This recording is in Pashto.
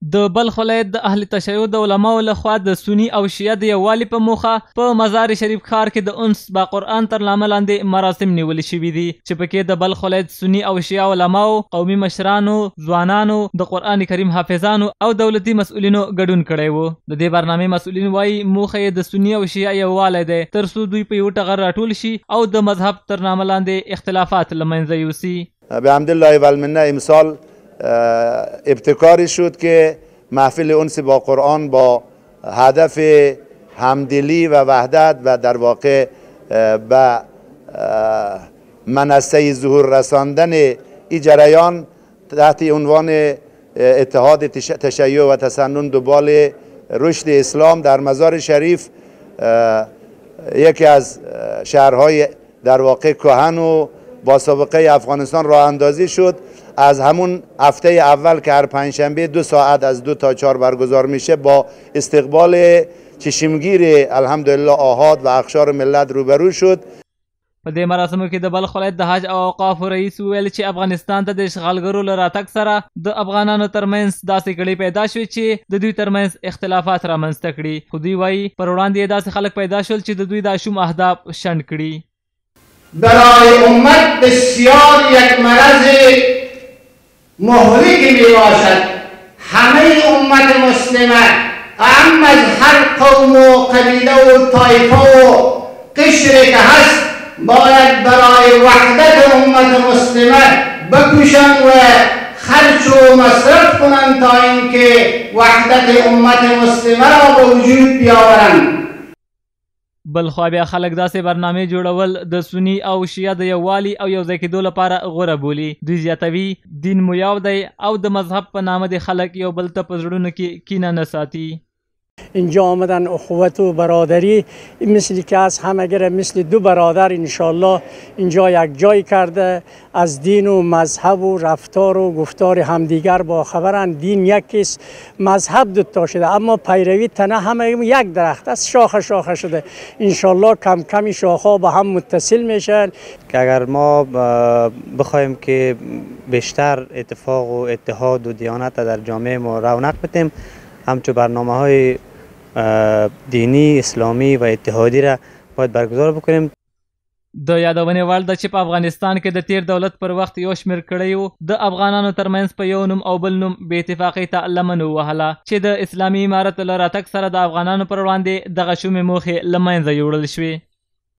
د بلخ ولایت د اهل تشیع د علماو لخوا د سنی او شیعه د یووالي په موخه په مزار شریف ښار کې د انس با قرآن تر نامه لاندې مراسم نیول شوي دي چې پکې د بلخ ولایت سنی او شیعه علماو، قومي مشرانو، ځوانانو، د قرآن کریم حافظانو او دولتي مسؤلینو ګډون کړی و. د دې برنامې مسؤلین وایي موخه یې د سنی او شیعه یووالی دی تر څو دوی په یو ټغر راټول شي او د مذهب تر نامه لاندې اختلافات له منځه یوسي. بحمدالله والمنه امسال ابتکاری شد که محفل انس با قرآن با هدف همدلی و وحدت و در واقع به منصه ظهور رساندن این جریان تحت عنوان اتحاد تشیع و تسنن دنبال رشد اسلام در مزار شریف یکی از شهرهای در واقع کهن و با سابقه افغانستان راه اندازی شد. از همون هفته اول که هر پنجشنبه 2 ساعت از 2 تا 4 برگزار میشه با استقبال چشمگیر الحمدلله آحاد و اقشار ملت روبرو شد. په دې مراسمو کې د بلخ ولایت د حج او اوقافو رئیس وویل چې افغانستان ته د اشغالګرو له راتګ سره د افغانانو ترمنځ داسې کړۍ پیدا شوې چې د دوی ترمنځ اختلافات رامنځته کړي، خو دوی وایي پر وړاندې یې داسې خلک پیدا شول چې د دوی دا شوم اهداف شنډ کړي. برای امت بسیار یک مرض مهلک می باشد. همه امت مسلمه اعم از هر قوم و قبیله و طایفه و قشر که هست باید برای وحدت امت مسلمه بکوشند و خرج و مصرف کنند تا اینکه وحدت امت مسلمه را به وجود بیاورند. بلخوا بیا خلک داسې برنامې جوړول د سنی او شیعه د یووالي او یو ځای کېدو لپاره غوره بولي. دوی زیاتوي دین مو یو دی او د مذهب په نامه د خلک یو بل ته په زړونو کې کینه نه ساتي. اینجا آمدن اخوت و برادری مثل که از همه مثل دو برادر انشالله اینجا یک جای کرده، از دین و مذهب و رفتار و گفتار همدیگر با خبرن. دین یکیست، مذهب دوتا شده اما پیروی تنه همه یک درخت است، شاخه شاخه شده. انشالله کم کمی شاخه به هم متصل میشن که اگر ما بخوایم که بیشتر اتفاق و اتحاد و دیانت در جامعه ما رونق بدیم، همچون برنامه‌های دینی، اسلامی و اتحادی را باید برگزار بکنیم. د یادونې وړ ده چې په افغانستان کې د تیر دولت پر وخت یو شمېر کړیو د افغانانو ترمنځ په یو نوم او بل نوم بې اتفاقۍ ته لمن ووهله چې د اسلامي امارت له راتګ سره د افغانانو پر وړاندې دغه شومې موخې له منځه یوړل شوې.